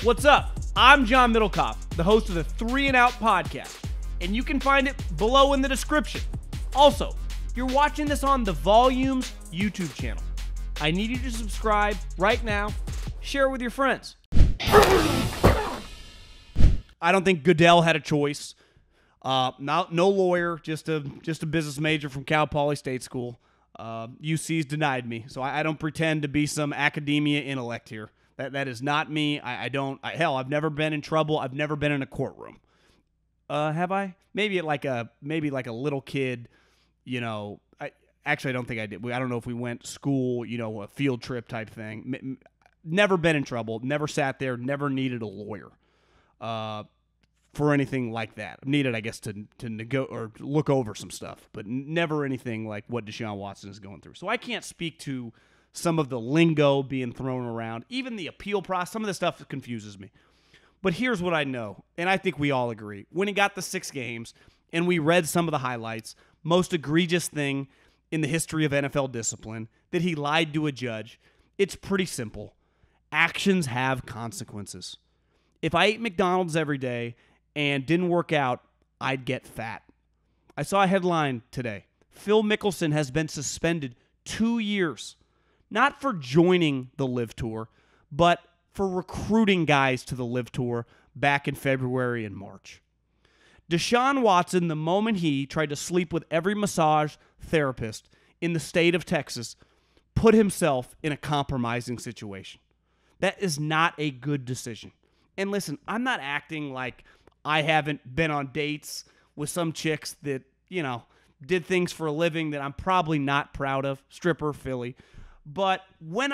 What's up? I'm John Middlekauff, the host of the 3 and Out podcast, and you can find it below in the description. Also, you're watching this on the Volumes YouTube channel. I need you to subscribe right now. Share it with your friends. I don't think Goodell had a choice. No lawyer, just a business major from Cal Poly State School. UC's denied me, so I don't pretend to be some academia intellect here. That is not me. Hell, I've never been in trouble. I've never been in a courtroom. Have I? Maybe like a little kid. You know, I don't think I did. I don't know if we went to school. You know, a field trip type thing. Never been in trouble. Never sat there. Never needed a lawyer. For anything like that. Needed, I guess, to look over some stuff, but never anything like what Deshaun Watson is going through. So I can't speak to some of the lingo being thrown around, even the appeal process. Some of the stuff confuses me. But here's what I know, and I think we all agree. When he got the 6 games, and we read some of the highlights, most egregious thing in the history of NFL discipline, that he lied to a judge, it's pretty simple. Actions have consequences. If I ate McDonald's every day and didn't work out, I'd get fat. I saw a headline today. Phil Mickelson has been suspended 2 years, not for joining the LIV Tour, but for recruiting guys to the LIV Tour back in February and March. Deshaun Watson, the moment he tried to sleep with every massage therapist in the state of Texas, put himself in a compromising situation. That is not a good decision. And listen, I'm not acting like I haven't been on dates with some chicks that, you know, did things for a living that I'm probably not proud of. Stripper, Philly. But when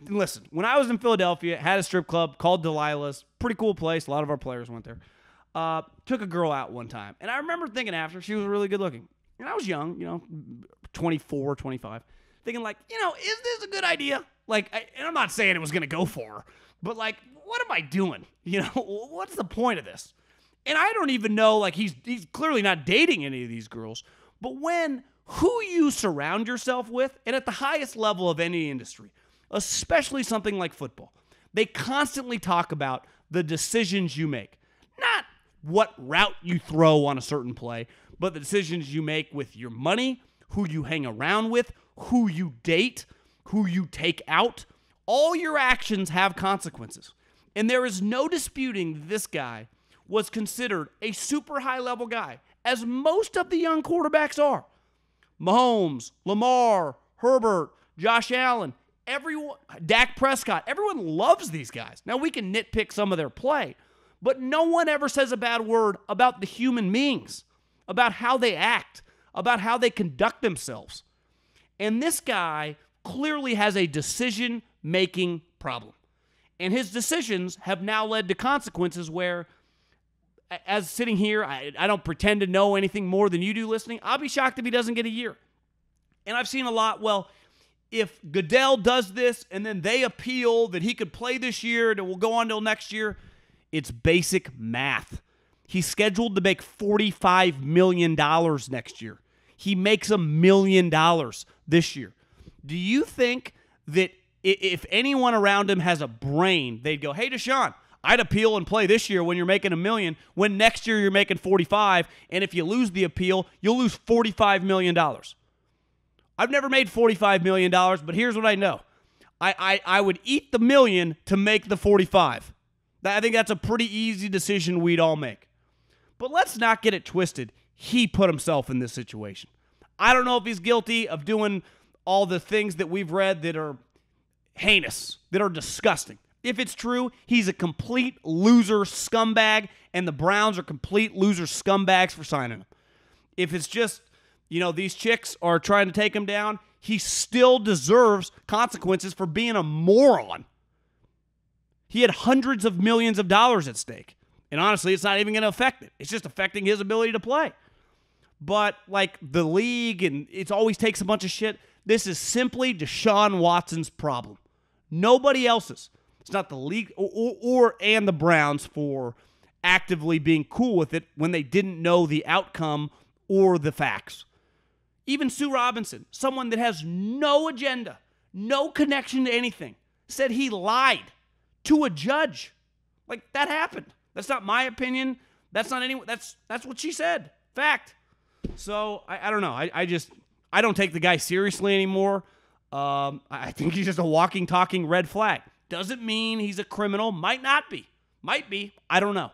listen, when I was in Philadelphia, had a strip club called Delilah's. Pretty cool place. A lot of our players went there. Took a girl out one time. And I remember thinking after, she was really good looking. And I was young, 24, 25. Thinking like, is this a good idea? Like, and I'm not saying it was going to go for her. But like, what am I doing? What's the point of this? And I don't even know, like, he's clearly not dating any of these girls. But who you surround yourself with, and at the highest level of any industry, especially something like football, they constantly talk about the decisions you make. Not what route you throw on a certain play, but the decisions you make with your money, who you hang around with, who you date, who you take out. All your actions have consequences. And there is no disputing this guy was considered a super high-level guy, as most of the young quarterbacks are. Mahomes, Lamar, Herbert, Josh Allen, everyone, Dak Prescott, everyone loves these guys. Now, we can nitpick some of their play, but no one ever says a bad word about the human beings, about how they act, about how they conduct themselves. And this guy clearly has a decision-making problem. And his decisions have now led to consequences where, as sitting here, I don't pretend to know anything more than you do listening. I'll be shocked if he doesn't get a year. And I've seen a lot, well, if Goodell does this and then they appeal that he could play this year and it will go on till next year, it's basic math. He's scheduled to make $45 million next year. He makes $1 million this year. Do you think that if anyone around him has a brain, they'd go, hey, Deshaun, I'd appeal and play this year when you're making $1 million, when next year you're making 45, and if you lose the appeal, you'll lose $45 million. I've never made $45 million, but here's what I know. I would eat the $1 million to make the 45. I think that's a pretty easy decision we'd all make. But let's not get it twisted. He put himself in this situation. I don't know if he's guilty of doing all the things that we've read that are heinous, that are disgusting. If it's true, he's a complete loser scumbag, and the Browns are complete loser scumbags for signing him. If it's just, these chicks are trying to take him down, he still deserves consequences for being a moron. He had hundreds of millions of dollars at stake. And honestly, it's not even going to affect it. It's just affecting his ability to play. But like the league, and it always takes a bunch of shit, this is simply Deshaun Watson's problem. Nobody else's. It's not the league and the Browns for actively being cool with it when they didn't know the outcome or the facts. Even Sue Robinson, someone that has no agenda, no connection to anything, said he lied to a judge. Like, that happened. That's not my opinion. That's not anyone. That's what she said. Fact. So, I don't know. I don't take the guy seriously anymore. I think he's just a walking, talking red flag. Doesn't mean he's a criminal. Might not be. Might be. I don't know.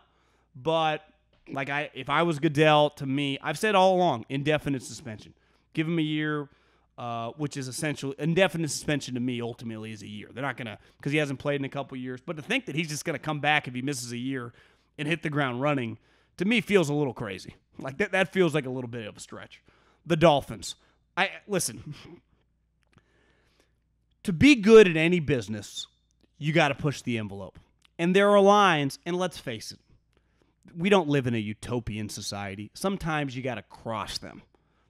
But, if I was Goodell, to me, I've said all along, indefinite suspension. Give him a year, which is essentially, indefinite suspension to me ultimately is a year. They're not going to, because he hasn't played in a couple years. But to think that he's just going to come back if he misses a year and hit the ground running, to me feels a little crazy. Like, that feels like a little bit of a stretch. The Dolphins. Listen, to be good at any business, you got to push the envelope. And there are lines, and let's face it, we don't live in a utopian society. Sometimes you got to cross them.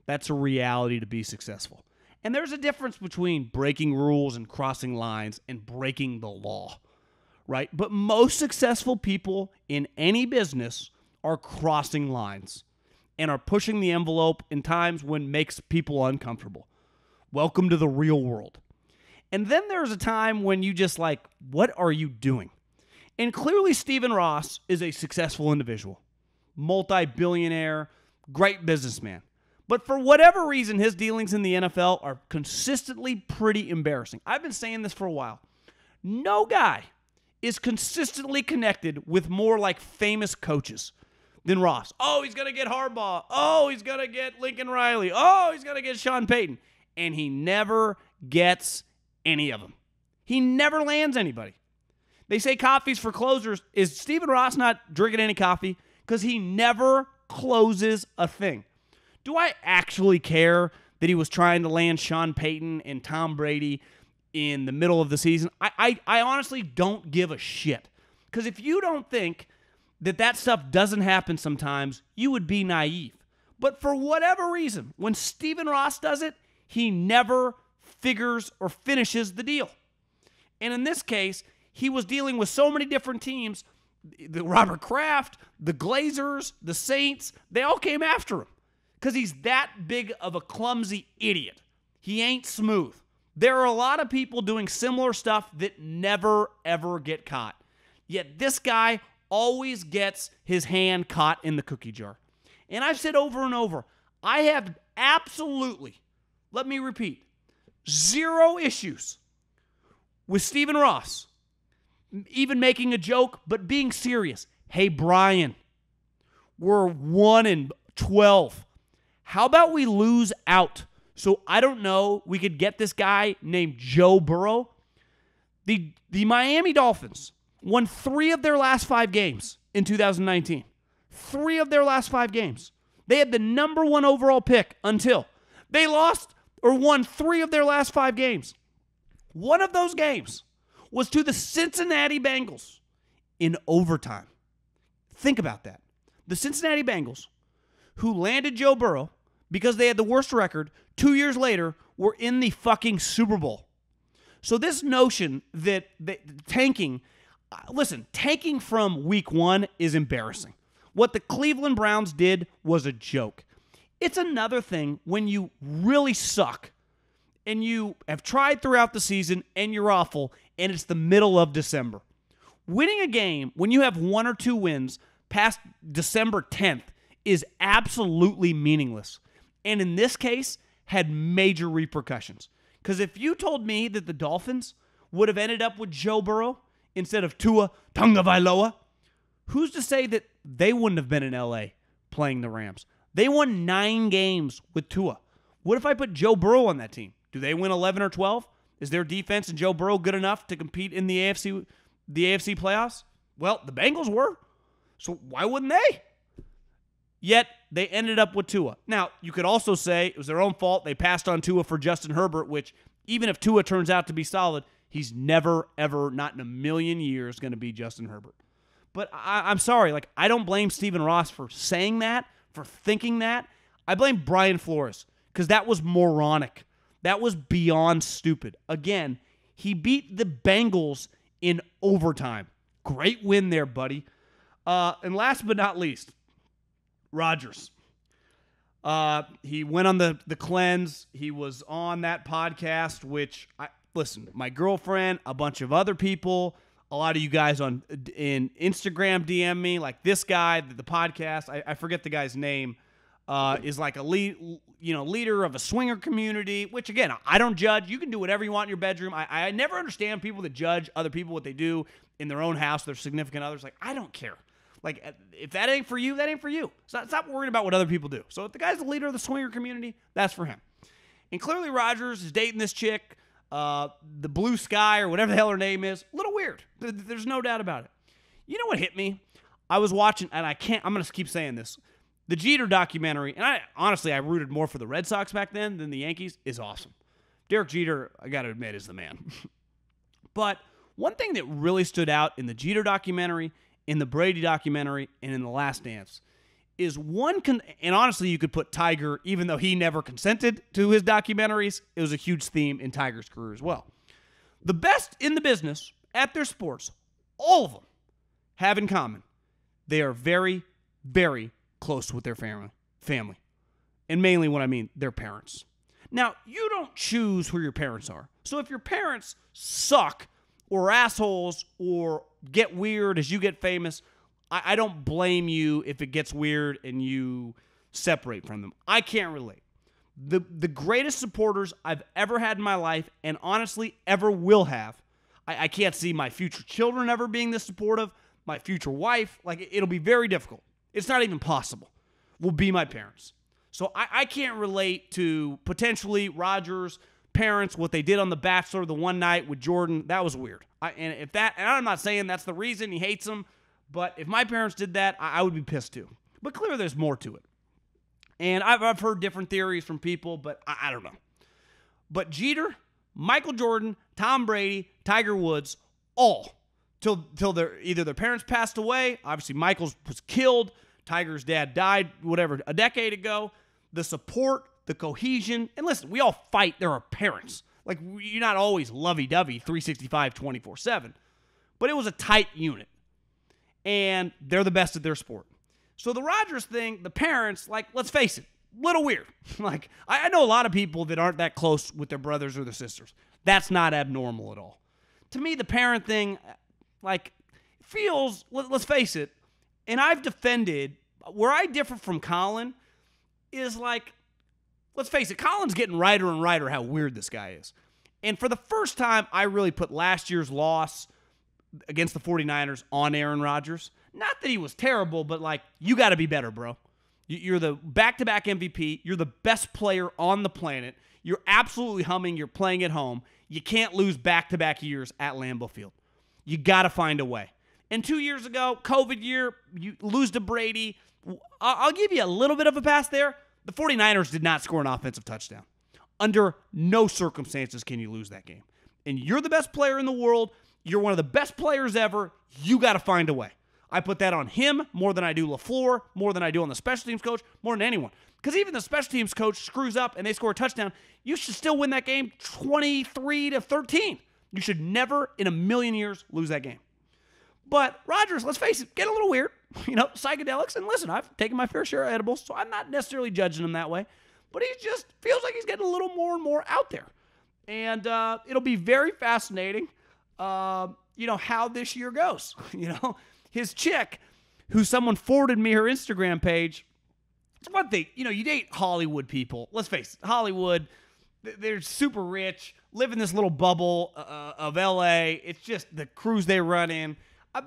That's a reality to be successful. And there's a difference between breaking rules and crossing lines and breaking the law, right? But most successful people in any business are crossing lines and are pushing the envelope in times when it makes people uncomfortable. Welcome to the real world. And then there's a time when you just what are you doing? And clearly Stephen Ross is a successful individual, multi-billionaire, great businessman. But for whatever reason, his dealings in the NFL are consistently pretty embarrassing. I've been saying this for a while. No guy is consistently connected with more famous coaches than Ross. Oh, he's going to get Harbaugh. Oh, he's going to get Lincoln Riley. Oh, he's going to get Sean Payton. And he never gets any of them. He never lands anybody. They say coffee's for closers. Is Stephen Ross not drinking any coffee? Because he never closes a thing. Do I actually care that he was trying to land Sean Payton and Tom Brady in the middle of the season? I honestly don't give a shit. Because if you don't think that stuff doesn't happen sometimes, you would be naive. But for whatever reason, when Stephen Ross does it, he never figures or finishes the deal. And in this case, he was dealing with so many different teams. The Robert Kraft, the Glazers, the Saints, they all came after him because he's that big of a clumsy idiot. He ain't smooth. There are a lot of people doing similar stuff that never, ever get caught. Yet this guy always gets his hand caught in the cookie jar. And I've said over and over, I have absolutely, let me repeat, zero issues with Stephen Ross even making a joke, but being serious. Hey, Brian, we're 1-12. How about we lose out? So I don't know, we could get this guy named Joe Burrow. The Miami Dolphins won 3 of their last 5 games in 2019. 3 of their last 5 games. They had the number 1 overall pick until they lost or won 3 of their last 5 games. One of those games was to the Cincinnati Bengals in overtime. Think about that. The Cincinnati Bengals, who landed Joe Burrow because they had the worst record, 2 years later were in the fucking Super Bowl. So this notion that tanking from week 1 is embarrassing. What the Cleveland Browns did was a joke. It's another thing when you really suck and you have tried throughout the season and you're awful and it's the middle of December. Winning a game when you have 1 or 2 wins past December 10th is absolutely meaningless. And in this case, had major repercussions. Because if you told me that the Dolphins would have ended up with Joe Burrow instead of Tua Tagovailoa, who's to say that they wouldn't have been in L.A. playing the Rams? They won 9 games with Tua. What if I put Joe Burrow on that team? Do they win 11 or 12? Is their defense and Joe Burrow good enough to compete in the AFC playoffs? Well, the Bengals were. So why wouldn't they? Yet they ended up with Tua. Now, you could also say it was their own fault. They passed on Tua for Justin Herbert, which even if Tua turns out to be solid, he's never, ever, not in a million years, going to be Justin Herbert. But I'm sorry. I don't blame Stephen Ross for saying that, for thinking that. I blame Brian Flores because that was moronic. That was beyond stupid. Again, he beat the Bengals in overtime. Great win there, buddy. And last but not least, Rodgers. He went on the cleanse. He was on that podcast, which, listen, my girlfriend, a bunch of other people, A lot of you guys in Instagram DM me, like this guy, the podcast, I forget the guy's name, is like a leader of a swinger community, which, again, I don't judge. You can do whatever you want in your bedroom. I never understand people that judge other people what they do in their own house, their significant others. Like, I don't care. Like, if that ain't for you, that ain't for you. Stop worrying about what other people do. So if the guy's the leader of the swinger community, that's for him. And clearly Rodgers is dating this chick, the Blue Sky or whatever the hell her name is. A little weird. There's no doubt about it. You know what hit me? I was watching, and I'm going to keep saying this. The Jeter documentary, and I rooted more for the Red Sox back then than the Yankees, is awesome. Derek Jeter, I got to admit, is the man. But one thing that really stood out in the Jeter documentary, in the Brady documentary, and in The Last Dance is and honestly, you could put Tiger, even though he never consented to his documentaries, it was a huge theme in Tiger's career as well. The best in the business at their sports, all of them, have in common, they are very, very close with their family. And mainly what I mean, their parents. Now, you don't choose who your parents are. So if your parents suck or assholes or get weird as you get famous, I don't blame you if it gets weird and you separate from them. I can't relate. The greatest supporters I've ever had in my life, and honestly ever will have, I can't see my future children ever being this supportive, my future wife, like it'll be very difficult. It's not even possible, will be my parents. So I can't relate to potentially Rodgers' parents, what they did on The Bachelor the one night with Jordan. That was weird. And I'm not saying that's the reason he hates him, but if my parents did that, I would be pissed too. But clearly there's more to it. And I've heard different theories from people, but I don't know. But Jeter, Michael Jordan, Tom Brady, Tiger Woods, all, till either their parents passed away, obviously Michael's was killed, Tiger's dad died, whatever, a decade ago, the support, the cohesion, and listen, we all fight, there are parents. Like, you're not always lovey-dovey 365, 24/7. But it was a tight unit. And they're the best at their sport. So the Rodgers thing, the parents, like, let's face it, little weird. Like, I know a lot of people that aren't that close with their brothers or their sisters. That's not abnormal at all. To me, the parent thing, like, feels, let's face it, and I've defended, where I differ from Colin is like, let's face it, Colin's getting righter and righter how weird this guy is. And for the first time, I really put last year's loss against the 49ers on Aaron Rodgers. Not that he was terrible, but like, you got to be better, bro. You're the back-to-back MVP. You're the best player on the planet. You're absolutely humming. You're playing at home. You can't lose back-to-back years at Lambeau Field. You got to find a way. And 2 years ago, COVID year, you lose to Brady. I'll give you a little bit of a pass there. The 49ers did not score an offensive touchdown. Under no circumstances can you lose that game. And you're the best player in the world. You're one of the best players ever. You got to find a way. I put that on him more than I do LaFleur, more than I do on the special teams coach, more than anyone. Because even the special teams coach screws up and they score a touchdown, you should still win that game 23-13. You should never in a million years lose that game. But Rodgers, let's face it, get a little weird. You know, psychedelics. And listen, I've taken my fair share of edibles, so I'm not necessarily judging him that way. But he just feels like he's getting a little more and more out there. And it'll be very fascinating, how this year goes. His chick, who someone forwarded me her Instagram page, it's one thing, you date Hollywood people. Let's face it, Hollywood, they're super rich, live in this little bubble of LA. It's just the crews they run in.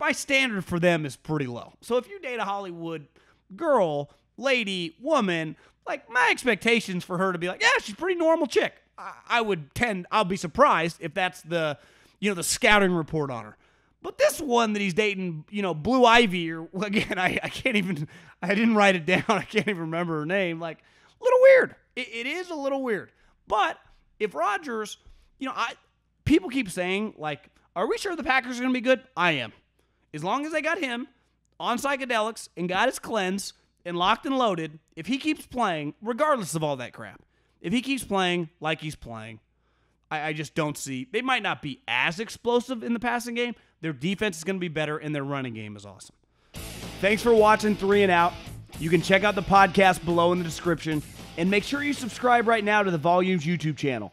My standard for them is pretty low. So if you date a Hollywood girl, lady, woman, like, my expectations for her to be like, yeah, she's a pretty normal chick. I'll be surprised if that's the scouting report on her. But this one that he's dating, Blue Ivy, or again, I didn't write it down. I can't even remember her name. Like, a little weird. It is a little weird. But if Rodgers, people keep saying, like, are we sure the Packers are going to be good? I am. As long as they got him on psychedelics and got his cleanse and locked and loaded, if he keeps playing, regardless of all that crap, if he keeps playing like he's playing, I just don't see. They might not be as explosive in the passing game. Their defense is going to be better, and their running game is awesome. Thanks for watching 3 and Out. You can check out the podcast below in the description, and make sure you subscribe right now to the Volumes YouTube channel.